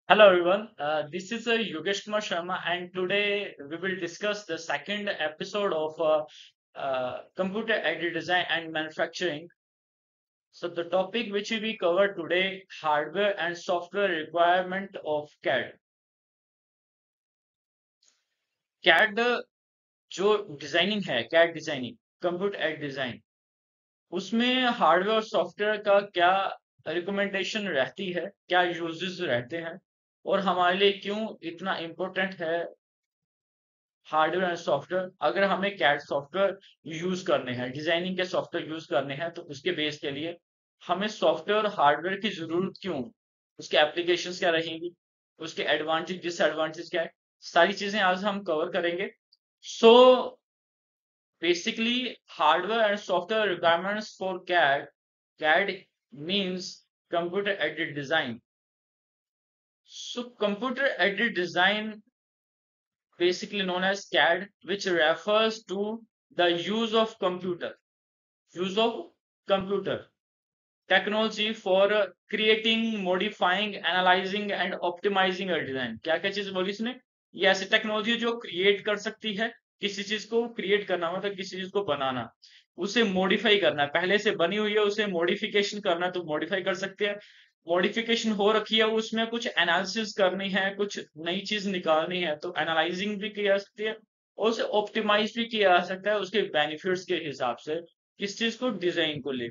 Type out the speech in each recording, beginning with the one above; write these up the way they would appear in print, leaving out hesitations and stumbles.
Hello everyone, this is Yogesh Kumar Sharma, and today we will discuss the second episode of computer aided design and manufacturing. So the topic which we cover today, hardware and software requirement of CAD. CAD जो designing है, CAD designing, computer aid design, उसमें hardware और software का क्या recommendation रहती है, क्या uses रहते हैं, और हमारे लिए क्यों इतना इम्पोर्टेंट है हार्डवेयर एंड सॉफ्टवेयर। अगर हमें कैड सॉफ्टवेयर यूज करने हैं, डिजाइनिंग के सॉफ्टवेयर यूज करने हैं, तो उसके बेस के लिए हमें सॉफ्टवेयर और हार्डवेयर की जरूरत क्यों, उसके एप्लीकेशंस क्या रहेंगी, उसके एडवांटेज डिसएडवांटेज क्या है, सारी चीजें आज हम कवर करेंगे। So basically hardware and software requirements for CAD means computer aided design. So computer aided design basically known as CAD, which refers to the use of computer technology for creating, modifying, analyzing and optimizing a design। क्या क्या चीज बोली इसने? ये ऐसी technology जो create कर सकती है, किसी चीज को क्रिएट करना मतलब किसी चीज को बनाना, उसे मॉडिफाई करना है, पहले से बनी हुई है उसे मॉडिफिकेशन करना है तो मॉडिफाई कर सकते हैं, मॉडिफिकेशन हो रखी है उसमें कुछ एनालिसिस करनी है, कुछ नई चीज निकालनी है तो एनालाइजिंग भी की जा सकती है, और उसे ऑप्टिमाइज भी किया जा सकता है उसके बेनिफिट्स के हिसाब से, किस चीज को, डिजाइन को ले।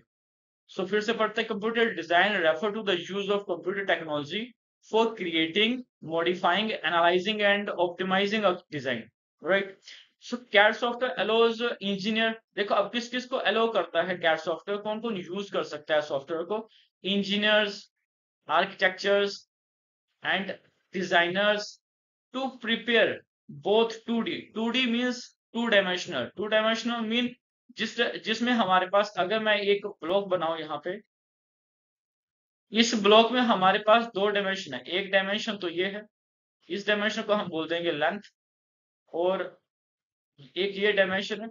सो फिर से पढ़ते हैं, computer design refer to the use of computer technology for creating, modifying, analysing and optimising a design, right. So CAD software allows engineer, देखो अब किस किस को अलो करता है कैड सॉफ्टवेयर, कौन कौन यूज कर सकता है सॉफ्टवेयर को? Engineers, architectures and designers to prepare both 2D। 2D means two dimensional, two dimensional mean जिसमें हमारे पास, अगर मैं एक ब्लॉक बनाऊं यहाँ पे, इस ब्लॉक में हमारे पास दो डायमेंशन है, एक डायमेंशन तो ये है, इस डायमेंशन को हम बोल देंगे लेंथ, और एक ये डायमेंशन है,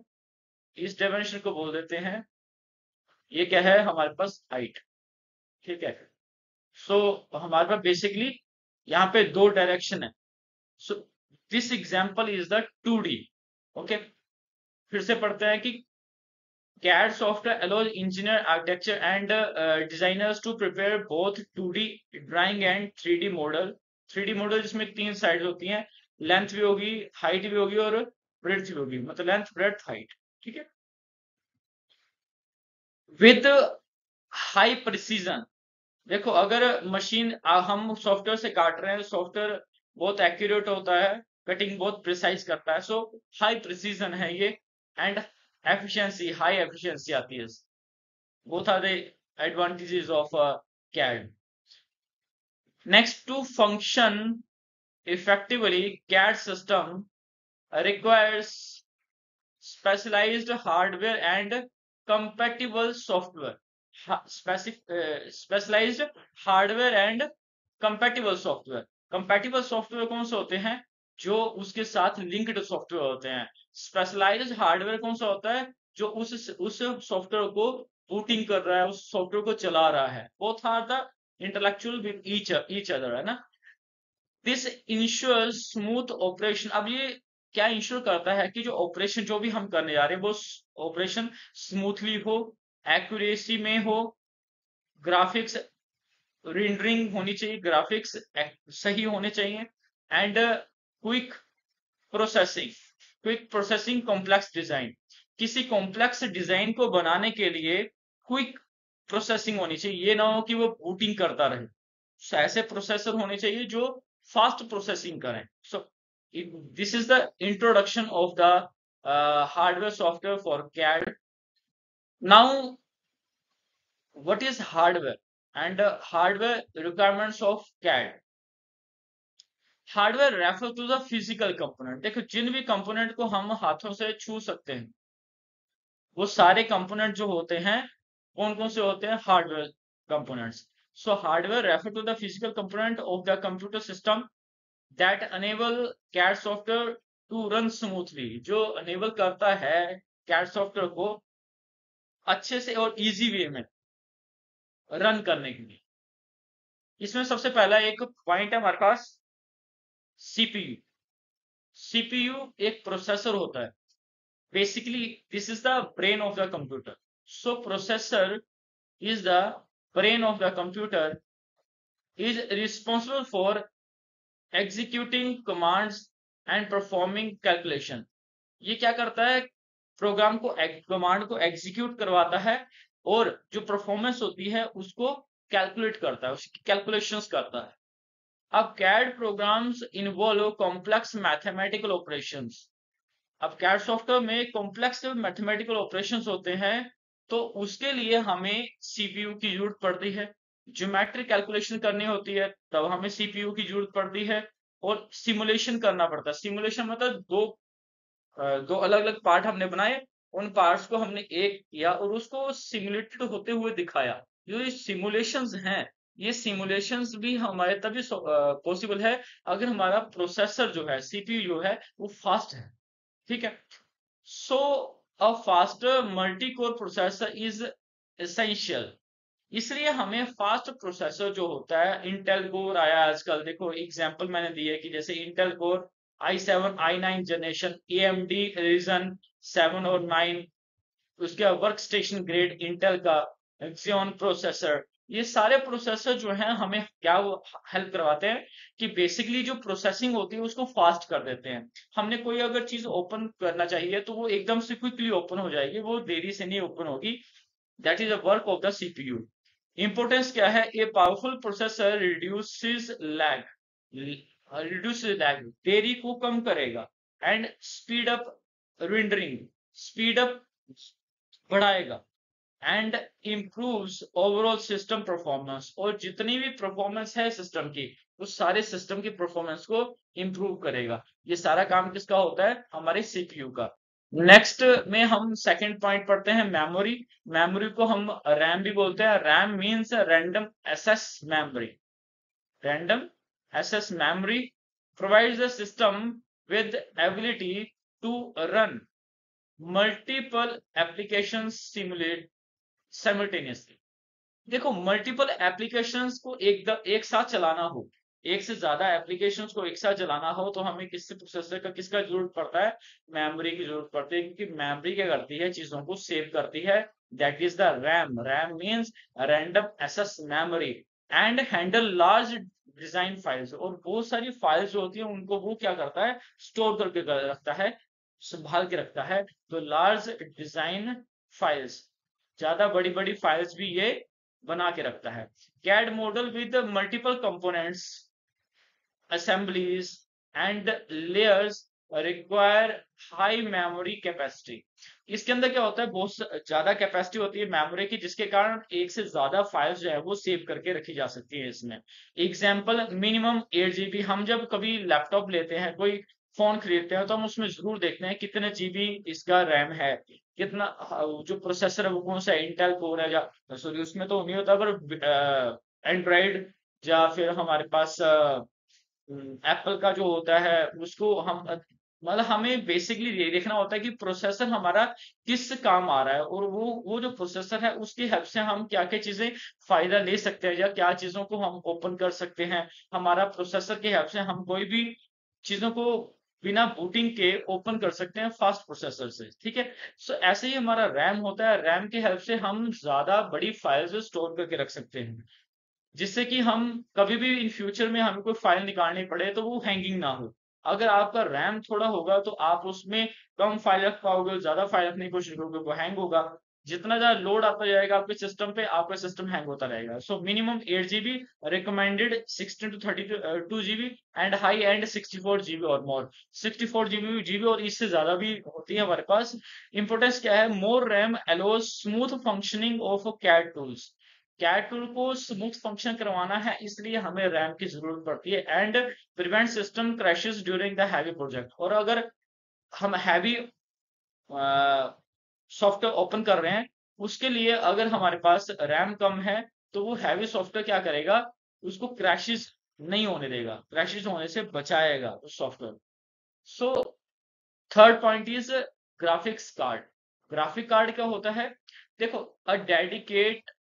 इस डायमेंशन को बोल देते हैं, ये क्या है हमारे पास, हाइट। ठीक है। सो हमारे पास बेसिकली यहाँ पे दो डायरेक्शन है। So this example is the 2D। Okay, फिर से पढ़ते हैं कि CAD software allows engineer, architecture and designers to prepare both 2D drawing and 3D model। 3D model जिसमें तीन साइड होती हैं, लेंथ भी होगी, हाइट भी होगी और ब्रेड्थ भी होगी, मतलब लेंथ ब्रेड्थ हाइट। ठीक है, विद हाई प्रिसीजन। देखो अगर मशीन हम सॉफ्टवेयर से काट रहे हैं, सॉफ्टवेयर बहुत एक्यूरेट होता है, कटिंग बहुत प्रिसाइज करता है, सो हाई प्रिसीजन है ये, एंड एफिशिएंसी, हाई एफिशिएंसी आती है। Both are the advantages of CAD. Next, to function effectively CAD system requires specialized hardware and compatible software। Specialised hardware and compatible software. Compatible software कौन से होते हैं? जो उसके साथ लिंक्ड सॉफ्टवेयर होते हैं। स्पेशलाइज्ड हार्डवेयर कौन सा होता है? जो उस सॉफ्टवेयर को बूटिंग कर रहा है, उस सॉफ्टवेयर को चला रहा है। Both are the intellectual with each other, है ना। This ensures smooth operation. अब ये क्या इंश्योर करता है कि जो ऑपरेशन जो भी हम करने जा रहे हैं वो ऑपरेशन स्मूथली हो, एक्यूरेसी में हो, ग्राफिक्स रेंडरिंग होनी चाहिए, ग्राफिक्स सही होने चाहिए, and quick processing. Quick processing complex design, किसी कॉम्प्लेक्स डिजाइन को बनाने के लिए क्विक प्रोसेसिंग होनी चाहिए, ये ना हो कि वो बूटिंग करता रहे। ऐसे प्रोसेसर होने चाहिए जो फास्ट प्रोसेसिंग करें। So this is the introduction of the hardware software for CAD. Now what is hardware and hardware requirements of CAD? Hardware refer to the physical component. देखो जिन भी कंपोनेंट को हम हाथों से छू सकते हैं, वो सारे कंपोनेंट जो होते हैं, कौन कौन से होते हैं? Hardware components. So hardware refer to the physical component of the computer system that enable CAD software to run smoothly, जो अनेबल करता है कैड सॉफ्टवेयर को अच्छे से और इजी वे में रन करने के लिए। इसमें सबसे पहला एक पॉइंट है हमारे पास सीपीयू। सीपीयू एक प्रोसेसर होता है। Basically this is the brain of the computer. So processor is the brain of the computer, is responsible for executing commands and performing calculation। ये क्या करता है, प्रोग्राम को कमांड को एग्जीक्यूट करवाता है और जो परफॉर्मेंस होती है उसको कैलकुलेट करता है, उसकी कैलकुलेशंस करता है। अब CAD programs involve complex mathematical operations. अब कैड सॉफ्टवेयर में कॉम्प्लेक्स मैथमेटिकल ऑपरेशंस होते हैं, तो उसके लिए हमें सीपीयू की जरूरत पड़ती है। ज्योमेट्रिक कैलकुलेशन करनी होती है तब हमें सीपीयू की जरूरत पड़ती है। और सिमुलेशन करना पड़ता है। सिमुलेशन मतलब दो अलग अलग पार्ट हमने बनाए, उन पार्ट्स को हमने एक किया और उसको सिमुलेटेड होते हुए दिखाया। जो ये सिमुलेशंस हैं, ये सिमुलेशंस भी हमारे तभी पॉसिबल है अगर हमारा प्रोसेसर जो है, सीपीयू जो है, वो फास्ट है। ठीक है। So a faster multi core processor is essential. इसलिए हमें फास्ट प्रोसेसर जो होता है, इंटेल कोर आया आजकल, देखो एग्जांपल मैंने दिए कि जैसे Intel core i7 i9 generation, AMD Ryzen 7 और 9, उसके वर्क स्टेशन ग्रेड इंटेल का Xeon प्रोसेसर। ये सारे प्रोसेसर जो हैं हमें क्या हेल्प करवाते हैं कि बेसिकली जो प्रोसेसिंग होती है उसको फास्ट कर देते हैं। हमने कोई अगर चीज ओपन करना चाहिए तो वो एकदम से क्विकली ओपन हो जाएगी, वो देरी से नहीं ओपन होगी। That is the work of the CPU. Importance क्या है, a powerful processor reduces lag, देरी को कम करेगा, and speed up rendering, speed up बढ़ाएगा, and improves overall system performance, और जितनी भी परफॉर्मेंस है सिस्टम की, उस सारे सिस्टम की परफॉर्मेंस को इंप्रूव करेगा। ये सारा काम किसका होता है, हमारे सीपीयू का। नेक्स्ट में हम सेकंड पॉइंट पढ़ते हैं, मेमोरी। मेमोरी को हम रैम भी बोलते हैं। RAM means random access memory. Random access memory provides the system with ability to run multiple applications simultaneously। देखो मल्टीपल एप्लीकेशंस को एक साथ चलाना हो, एक से ज्यादा एप्लीकेशंस को एक साथ चलाना हो, तो हमें किससे प्रोसेसर का किसका जरूरत पड़ता है, मेमोरी की जरूरत पड़ती है। क्योंकि मेमोरी क्या करती है, चीजों को सेव करती है। That is the RAM. RAM means random access memory, and handle large design files, और बहुत सारी फाइल्स जो होती है उनको वो क्या करता है, स्टोर करके रखता है, संभाल के रखता है। तो लार्ज डिजाइन फाइल्स, ज्यादा बड़ी बड़ी फाइल्स भी ये बना के रखता है। CAD model with multiple components, assemblies and layers require high memory capacity। इसके अंदर क्या होता है, बहुत ज्यादा कैपेसिटी होती है मेमोरी की, जिसके कारण एक से ज्यादा फाइल्स जो है वो सेव करके रखी जा सकती है इसमें। Example minimum 8 GB। हम जब कभी लैपटॉप लेते हैं, कोई फोन खरीदते हैं, तो हम उसमें जरूर देखते हैं कितने जीबी इसका रैम है, कितना जो प्रोसेसर है वो कौन सा इंटेल कोर है, या सॉरी उसमें तो नहीं होता, पर एंड्रॉइड या फिर हमारे पास एप्पल का जो होता है उसको हम मतलब हमें बेसिकली ये देखना होता है कि प्रोसेसर हमारा किस काम आ रहा है, और वो जो प्रोसेसर है उसकी हेल्प से हम क्या क्या चीजें फायदा ले सकते हैं, या क्या चीजों को हम ओपन कर सकते हैं। हमारा प्रोसेसर की हेल्प से हम कोई भी चीजों को बिना बूटिंग के ओपन कर सकते हैं फास्ट प्रोसेसर से। ठीक है। सो ऐसे ही हमारा रैम होता है। रैम की हेल्प से हम ज्यादा बड़ी फाइल्स स्टोर करके रख सकते हैं, जिससे कि हम कभी भी इन फ्यूचर में हमें कोई फाइल निकालनी पड़े तो वो हैंगिंग ना हो। अगर आपका रैम थोड़ा होगा तो आप उसमें कम फाइल रख पाओगे, ज्यादा फाइल रखने की कोशिश करोगे वो हैंग होगा। जितना ज्यादा लोड आता जाएगा आपके सिस्टम पे, आपका सिस्टम हैंग होता रहेगा। So minimum 8 GB, recommended 16 to 32 GB, and high and 64 GB और मोर। 64 GB और इससे ज्यादा भी होती है हमारे पास। इंपोर्टेंस क्या है, more RAM allows smooth functioning of CAD tools. CAD tool को स्मूथ फंक्शन करवाना है, इसलिए हमें रैम की जरूरत पड़ती है, and prevent system crashes during the heavy project. और अगर हम हैवी सॉफ्टवेयर ओपन कर रहे हैं, उसके लिए अगर हमारे पास रैम कम है तो वो हैवी सॉफ्टवेयर क्या करेगा, उसको क्रैशेस नहीं होने देगा, क्रैशेस होने से बचाएगा उस software. So third point is graphics card. Graphic card क्या होता है, देखो a dedicate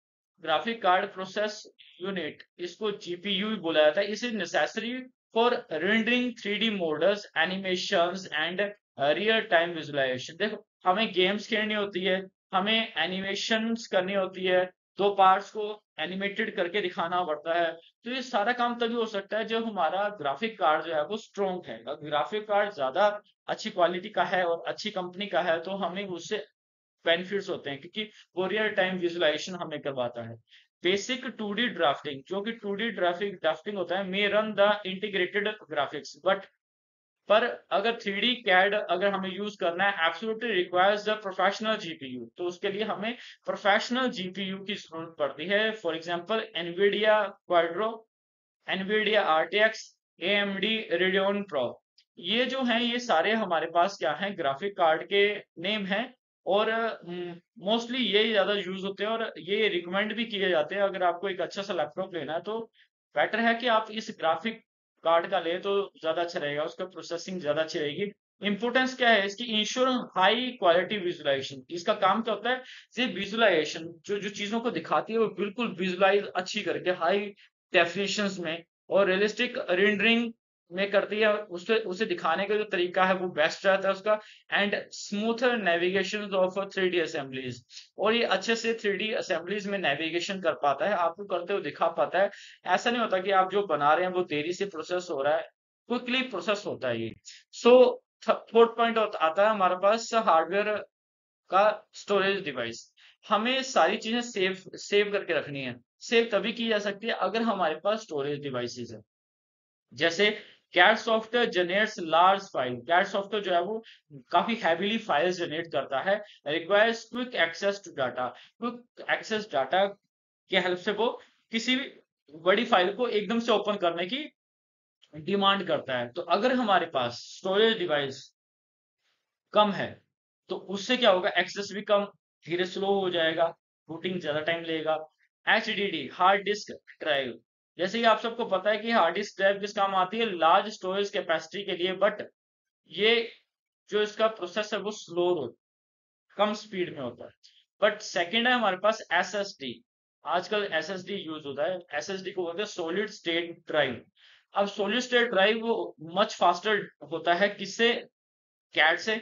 graphic card process unit, इसको जीपीयू भी बोला जाता है। This is necessary for rendering 3D models, animations and real time visualization. देखो, हमें गेम्स खेलनी होती है, हमें एनिमेशंस करनी होती है, दो पार्ट्स को एनिमेटेड करके दिखाना पड़ता है। तो ये सारा काम तभी हो सकता है जब हमारा ग्राफिक कार्ड जो है वो स्ट्रॉन्ग है। अगर ग्राफिक कार्ड ज्यादा अच्छी क्वालिटी का है और अच्छी कंपनी का है तो हमें उससे बेनिफिट्स होते हैं, क्योंकि वो रियल टाइम विजुअलाइजेशन हमें करवाता है। बेसिक 2D ड्राफ्टिंग, जो कि 2D ड्राफिक ड्राफ्टिंग होता है, मे run the integrated graphics but, पर अगर 3D कैड अगर हमें यूज करना है, absolutely requires the professional GPU, तो उसके लिए हमें प्रोफेशनल जीपीयू की जरूरत पड़ती है। For example Nvidia Quadro, Nvidia RTX, AMD radian pro, ये जो हैं ये सारे हमारे पास क्या हैं, ग्राफिक कार्ड के नेम हैं। और मोस्टली ये ज्यादा यूज होते हैं और ये रिकमेंड भी किए जाते हैं। अगर आपको एक अच्छा सा लैपटॉप लेना है तो बेटर है कि आप इस ग्राफिक कार्ड का ले तो ज्यादा अच्छा रहेगा, उसका प्रोसेसिंग ज्यादा अच्छी रहेगी। इंपोर्टेंस क्या है इसकी, इंश्योर हाई क्वालिटी विजुअलाइजेशन। इसका काम क्या होता है, सिर्फ विजुअलाइजेशन, जो जो चीजों को दिखाती है वो बिल्कुल विजुअलाइज अच्छी करके हाई डेफिनेशंस में और रियलिस्टिक रेंडरिंग में करती है। उसे उसे दिखाने का जो तरीका है वो बेस्ट रहता है उसका। And smoother navigation of 3D assemblies, और ये अच्छे से 3D असेंबलीज में नेविगेशन कर पाता है, आपको करते हुए दिखा पाता है। ऐसा नहीं होता कि आप जो बना रहे हैं वो देरी से प्रोसेस हो रहा है, क्विकली प्रोसेस होता है ये। सो फोर्थ पॉइंट आता है हमारे पास हार्डवेयर का स्टोरेज डिवाइस। हमें सारी चीजें सेव करके रखनी है। सेव तभी की जा सकती है अगर हमारे पास स्टोरेज डिवाइसेस है। जैसे CAD software generates large file, CAD software जो है वो काफी हैवीली फाइल्स जनरेट करता है, requires quick access to data. Quick access data की हेल्प से वो किसी भी बड़ी फाइल को एकदम से ओपन करने की डिमांड करता है। तो अगर हमारे पास स्टोरेज डिवाइस कम है तो उससे क्या होगा, एक्सेस भी कम, धीरे स्लो हो जाएगा, बूटिंग ज्यादा टाइम लेगा। एचडीडी हार्ड डिस्क ड्राइव, जैसे कि आप सबको पता है कि हार्ड डिस्क ड्राइव किस काम आती है, लार्ज स्टोरेज कैपेसिटी के लिए। बट ये जो इसका प्रोसेस है वो स्लो हो, कम स्पीड में होता है। बट सेकंड है हमारे पास एसएसडी। आजकल एसएसडी यूज होता है, एसएसडी को बोलते हैं सॉलिड स्टेट ड्राइव। अब सॉलिड स्टेट ड्राइव वो मच फास्टर होता है, किससे, कैड से,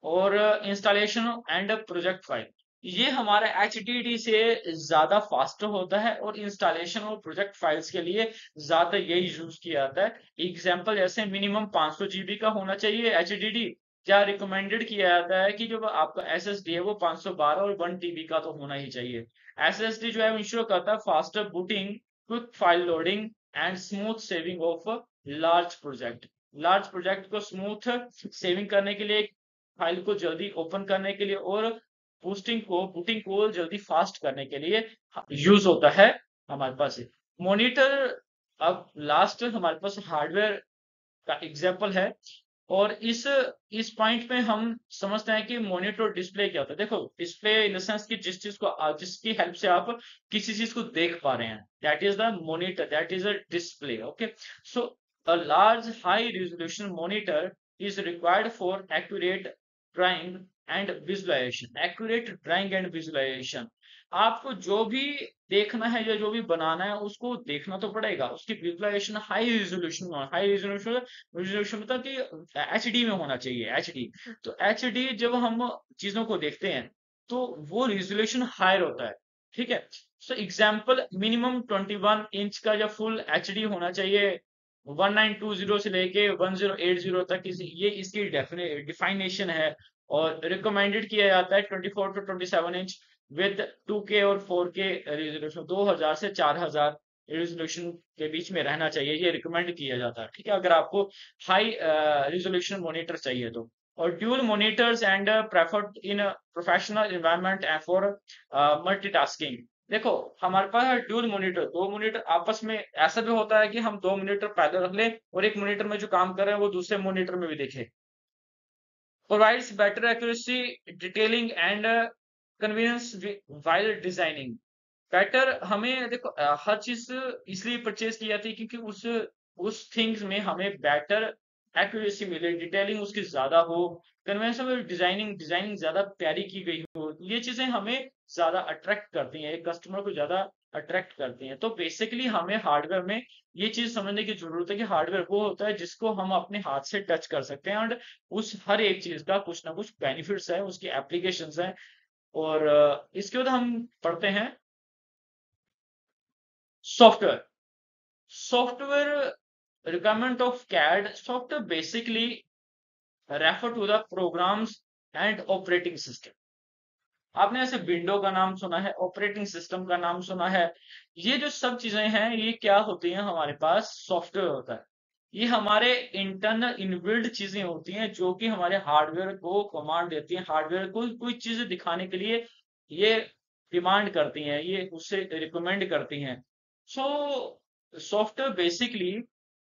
और इंस्टॉलेशन एंड प्रोजेक्ट फाइल, ये हमारा HDD से ज्यादा फास्ट होता है और इंस्टॉलेशन और प्रोजेक्ट फाइल्स के लिए ज्यादा यही यूज किया जाता है। एग्जांपल जैसे मिनिमम 500 GB का होना चाहिए HDD। क्या रिकमेंडेड किया जाता है कि जो आपका SSD है वो 512 और 1 TB का तो होना ही चाहिए। SSD जो है इंश्योर करता है faster booting, quick file loading and smooth saving of large project. Large project को स्मूथ सेविंग करने के लिए, फाइल को जल्दी ओपन करने के लिए और बूटिंग को जल्दी फास्ट करने के लिए यूज होता है हमारे पास। मॉनिटर, अब लास्ट हमारे पास हार्डवेयर का एग्जांपल है। और इस पॉइंट पे हम समझते हैं कि मॉनिटर डिस्प्ले क्या होता है। देखो, डिस्प्ले इन द सेंस कि जिस चीज को जिसकी हेल्प से आप किसी चीज को देख पा रहे हैं, that is the monitor, that is a display. Okay, so a large high resolution monitor is required for accurate drawing and visualization, accurate drawing and visualization। आपको जो भी देखना है या जो भी बनाना है उसको देखना तो पड़ेगा, उसकी visualisation high resolution, high resolution resolution मतलब कि एचडी में होना चाहिए, एचडी। तो एचडी जब हम चीजों को देखते हैं तो वो रेजोल्यूशन हायर होता है, ठीक है। सो एग्जांपल मिनिमम 21 इंच का या फुल एचडी होना चाहिए, 1920 से लेके 1080 तक ये इसकी डिफाइनेशन है। और रिकमेंडेड किया जाता है 24 to 27 इंच विद 2K और 4K रेजोल्यूशन, 2000 से 4000 रेजोल्यूशन के बीच में रहना चाहिए, ये रिकमेंड किया जाता है, ठीक है, अगर आपको हाई रेजोल्यूशन मॉनिटर चाहिए तो। और dual monitors and preferred in professional environment and for multitasking. देखो, हमारे पास है ड्यूल मॉनिटर, दो मॉनिटर आपस में, ऐसा भी होता है कि हम दो मॉनिटर पहले रख लें और एक मॉनिटर में जो काम कर रहे हैं वो दूसरे मॉनिटर में भी देखें। Provides better accuracy, detailing and convenience while designing. Better, हमें देखो हर चीज इसलिए परचेज की जाती है क्योंकि उस थिंग्स में हमें बेटर एक्यूरेसी मिले, डिटेलिंग उसकी ज्यादा हो, कन्वेंशनल डिजाइनिंग डिजाइनिंग ज्यादा प्यारी की गई हो, ये चीजें हमें ज्यादा अट्रैक्ट करती हैं, एक कस्टमर को ज्यादा अट्रैक्ट करती हैं। तो बेसिकली हमें हार्डवेयर में ये चीज समझने की जरूरत है कि हार्डवेयर वो होता है जिसको हम अपने हाथ से टच कर सकते हैं, और उस हर एक चीज का कुछ ना कुछ बेनिफिट्स है, उसकी एप्लीकेशंस है। और इसके बाद हम पढ़ते हैं software. Software requirement of CAD software basically refer to the programs and operating system। आपने ऐसे विंडो का नाम सुना है, ऑपरेटिंग सिस्टम का नाम सुना है। ये जो सब चीजें हैं ये क्या होती हैं, हमारे पास सॉफ्टवेयर होता है। ये हमारे इंटरनल इनबिल्ड चीजें होती हैं जो कि हमारे हार्डवेयर को कमांड देती हैं, हार्डवेयर को कोई चीज दिखाने के लिए ये डिमांड करती हैं, ये उससे रिकमेंड करती हैं। So software basically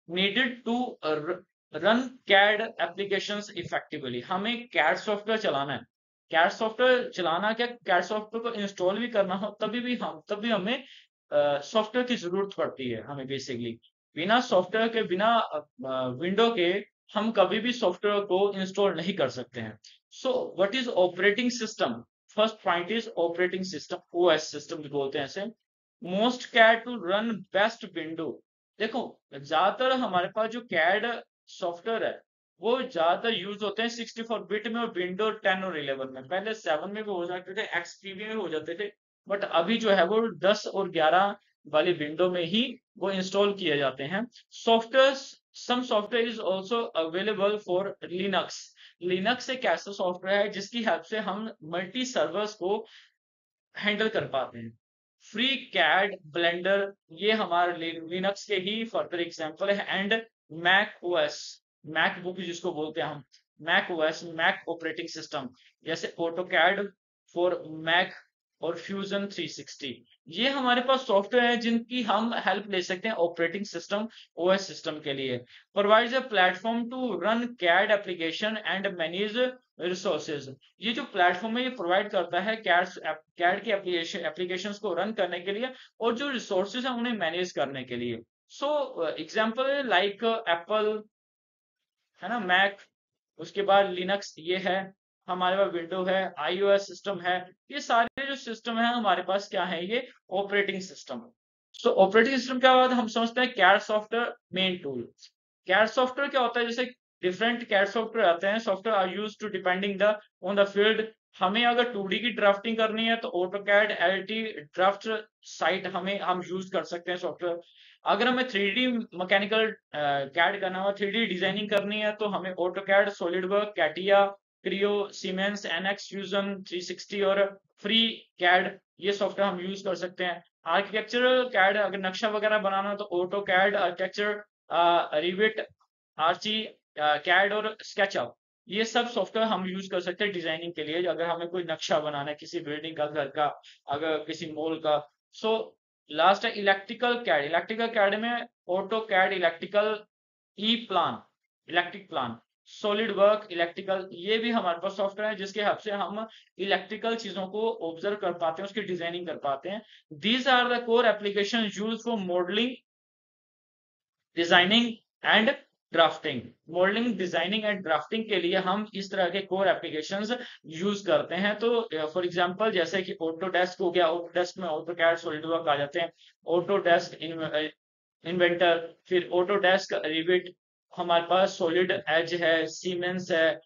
needed to run CAD applications effectively। हमें CAD सॉफ्टवेयर चलाना है। CAD सॉफ्टवेयर चलाना क्या, CAD सॉफ्टवेयर को इंस्टॉल भी करना हो तभी हमें सॉफ्टवेयर की जरूरत पड़ती है हमें बेसिकली। बिना सॉफ्टवेयर के, बिना विंडो के हम कभी भी सॉफ्टवेयर को इंस्टॉल नहीं कर सकते हैं। So what is operating system? First point is operating system, OS system भी बोलते हैं ऐसे। Most CAD to run best window. देखो, ज्यादातर हमारे पास जो कैड सॉफ्टवेयर है वो ज्यादातर यूज होते हैं 64 बिट में और विंडो 10 और 11 में। पहले 7 में भी हो जाते थे, एक्सपी में हो जाते थे, बट अभी जो है वो 10 और 11 वाली विंडो में ही वो इंस्टॉल किए जाते हैं। Software, some software is also available for Linux. Linux एक ऐसा सॉफ्टवेयर है जिसकी हेल्प से हम मल्टी सर्वर्स को हैंडल कर पाते हैं। फ्री कैड ब्लेंडर, ये हमारे लिनक्स के ही फर्दर एग्जांपल है। एंड मैक ओएस, मैकबुक जिसको बोलते हैं हम, Mac OS, Mac operating system, जैसे ऑटोकैड फॉर मैक और फ्यूजन 360। ये हमारे पास सॉफ्टवेयर है जिनकी हम हेल्प ले सकते हैं ऑपरेटिंग सिस्टम, ओएस सिस्टम के लिए। Provides a platform to run CAD application and manage resources. ये जो प्लेटफॉर्म है ये प्रोवाइड करता है कैड की एप्लीकेशंस को रन करने के लिए और जो रिसोर्सेज है उन्हें मैनेज करने के लिए। सो एग्जांपल लाइक एप्पल, है ना, मैक, उसके बाद लिनक्स ये है, हमारे पास विंडो है, आईओएस सिस्टम है। ये सारे जो सिस्टम है हमारे पास क्या है, ये ऑपरेटिंग सिस्टम है। सो ऑपरेटिंग सिस्टम के बाद हम समझते हैं CAD software main tool. CAD software क्या होता है, जैसे डिफरेंट कैड सॉफ्टवेयर आते हैं। Software are use to depending the on the field. हमें अगर 2D की ड्राफ्टिंग करनी है तो ऑटोकैड एलटी ड्राफ्ट साइट हम यूज कर सकते हैं सॉफ्टवेयर। अगर हमें 3D मैकेनिकल कैड करना हो, 3D डिजाइनिंग करनी है, तो हमें AutoCAD, SolidWork, CATIA, Creo, Siemens, NX Fusion 360 और फ्री कैड, ये सॉफ्टवेयर हम यूज कर सकते हैं। आर्किटेक्चरल कैड, अगर नक्शा वगैरह बनाना हो तो AutoCAD, architecture, Revit, ArchiCAD और स्केचअप, ये सब सॉफ्टवेयर हम यूज कर सकते हैं डिजाइनिंग के लिए। अगर हमें कोई नक्शा बनाना है किसी बिल्डिंग का, घर का, अगर किसी मॉल का। सो लास्ट है इलेक्ट्रिकल कैड। इलेक्ट्रिकल कैड में AutoCAD, electrical, EPLAN, electric plan, SolidWorks electrical, ये भी हमारे पास सॉफ्टवेयर है जिसके हेल्प से हम इलेक्ट्रिकल चीजों को ऑब्जर्व कर पाते हैं, उसकी डिजाइनिंग कर पाते हैं। These are the core application use for modelling, designing and drafting. Modelling, designing and drafting के लिए हम इस तरह के कोर एप्लीकेशंस यूज करते हैं। तो फॉर एग्जांपल जैसे कि ऑटोडेस्क हो गया, ऑटोडेस्क में ऑटोकैड, सॉलिडवर्क आ जाते हैं। ऑटोडेस्क इन्वेंटर, फिर ऑटोडेस्क रिविट, हमारे पास सॉलिड एज है, सीमेंस है,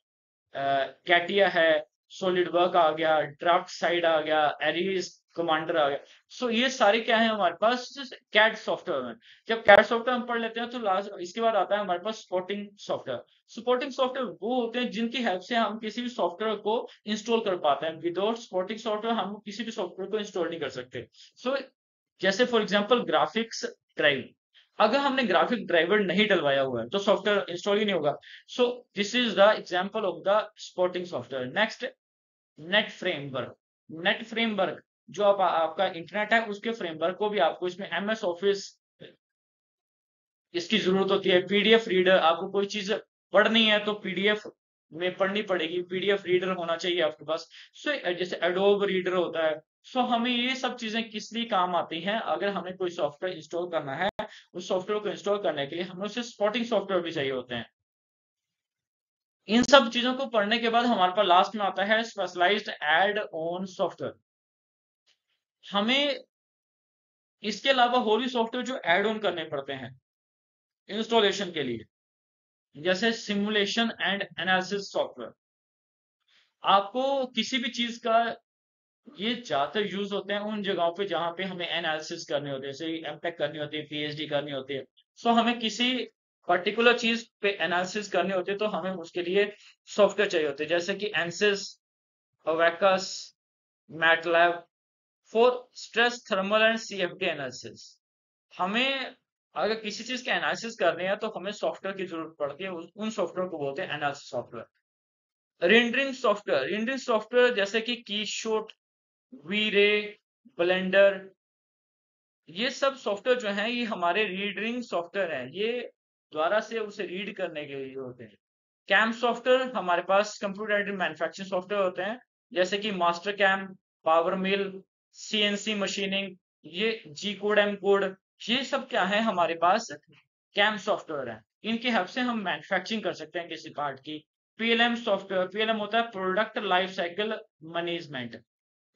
कैटिया है, सॉलिड वर्क आ गया, ड्राफ्ट साइड आ गया, एरीज कमांडर आ गया। सो ये सारे क्या है हमारे पास कैड सॉफ्टवेयर में। जब कैड सॉफ्टवेयर हम पढ़ लेते हैं तो लास्ट इसके बाद आता है हमारे पास सपोर्टिंग सॉफ्टवेयर। सपोर्टिंग सॉफ्टवेयर वो होते हैं जिनकी हेल्प से हम किसी भी सॉफ्टवेयर को इंस्टॉल कर पाते हैं। विदाउट सपोर्टिंग सॉफ्टवेयर हम किसी भी सॉफ्टवेयर को इंस्टॉल नहीं कर सकते। सो जैसे फॉर एग्जाम्पल ग्राफिक्स ड्राइव, अगर हमने ग्राफिक ड्राइवर नहीं डलवाया हुआ है तो सॉफ्टवेयर इंस्टॉल ही नहीं होगा। सो this is the example of the supporting software. Next, net framework. Net framework जो आपका इंटरनेट है उसके फ्रेमवर्क को भी आपको इसमें एमएस ऑफिस इसकी जरूरत होती है। पीडीएफ रीडर, आपको कोई चीज पढ़नी है तो पीडीएफ में पढ़नी पड़ेगी, पीडीएफ रीडर होना चाहिए आपके पास। सो जैसे एडोब रीडर होता है। सो हमें ये सब चीजें किस लिए काम आती हैं, अगर हमें कोई सॉफ्टवेयर इंस्टॉल करना है, उस सॉफ्टवेयर को इंस्टॉल करने के लिए हमें उसे सपोर्टिंग सॉफ्टवेयर भी चाहिए होते हैं। इन सब चीजों को पढ़ने के बाद हमारे पास लास्ट में आता है स्पेशलाइज्ड एड ऑन सॉफ्टवेयर। हमें इसके अलावा और भी सॉफ्टवेयर जो ऐड ऑन करने पड़ते हैं इंस्टॉलेशन के लिए, जैसे सिमुलेशन एंड एनालिसिस सॉफ्टवेयर। आपको किसी भी चीज का ये ज्यादातर यूज होते हैं उन जगहों पे जहां पे हमें एनालिसिस करनी होती है, जैसे एमटेक करनी होती है, पीएचडी करनी होती है। सो हमें किसी पर्टिकुलर चीज पे एनालिसिस करनी होती है तो हमें उसके लिए सॉफ्टवेयर चाहिए होते हैं, जैसे कि Ansys, Abaqus, MATLAB for stress thermal and CFD analysis. हमें अगर किसी चीज का एनालिसिस करनी है तो हमें सॉफ्टवेयर की जरूरत पड़ती है, उन सॉफ्टवेयर को बोलते हैं एनालिसिस सॉफ्टवेयर। रेंडरिंग सॉफ्टवेयर जैसे कि कीशोट, वी रे, ब्लेंडर, ये सब सॉफ्टवेयर जो हैं ये हमारे रीडिंग सॉफ्टवेयर हैं, ये द्वारा से उसे रीड करने के लिए होते हैं। कैम सॉफ्टवेयर हमारे पास कंप्यूटर एडेड मैन्युफैक्चरिंग सॉफ्टवेयर होते हैं, जैसे कि मास्टर कैम, पावर मिल, सीएनसी मशीनिंग, ये जी कोड, एम कोड, ये सब क्या है हमारे पास कैम सॉफ्टवेयर है। इनकी हेल्प से हम मैन्युफैक्चरिंग कर सकते हैं किसी पार्ट की। पीएलएम सॉफ्टवेयर, पीएलएम होता है प्रोडक्ट लाइफ साइकिल मैनेजमेंट,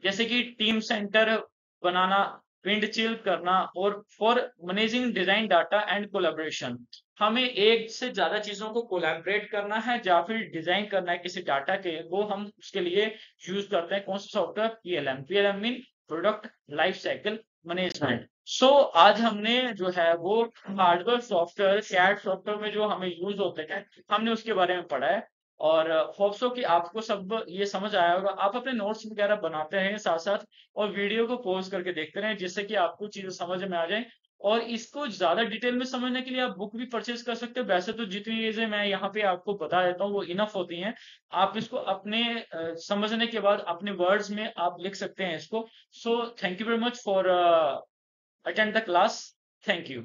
जैसे कि टीम सेंटर बनाना, विंड चिल करना, और for managing design data and collaboration. हमें एक से ज्यादा चीजों को कोलैबोरेट करना है या फिर डिजाइन करना है किसी डाटा के, वो हम उसके लिए यूज करते हैं कौन सा software, PLM. PLM mean product life cycle management. So आज हमने जो है वो हार्डवेयर सॉफ्टवेयर, कैड सॉफ्टवेयर में जो हमें यूज होते हैं हमने उसके बारे में पढ़ा है। और होप सो कि आपको सब ये समझ आया होगा। आप अपने नोट्स वगैरह बनाते रहें साथ साथ, और वीडियो को पॉज करके देखते रहें, जिससे कि आपको चीजें समझ में आ जाए। और इसको ज्यादा डिटेल में समझने के लिए आप बुक भी परचेज कर सकते हो। वैसे तो जितनी चीजें मैं यहाँ पे आपको बता देता हूँ वो इनफ होती हैं। आप इसको अपने समझने के बाद अपने वर्ड्स में आप लिख सकते हैं इसको। So thank you very much for attend the class. Thank you.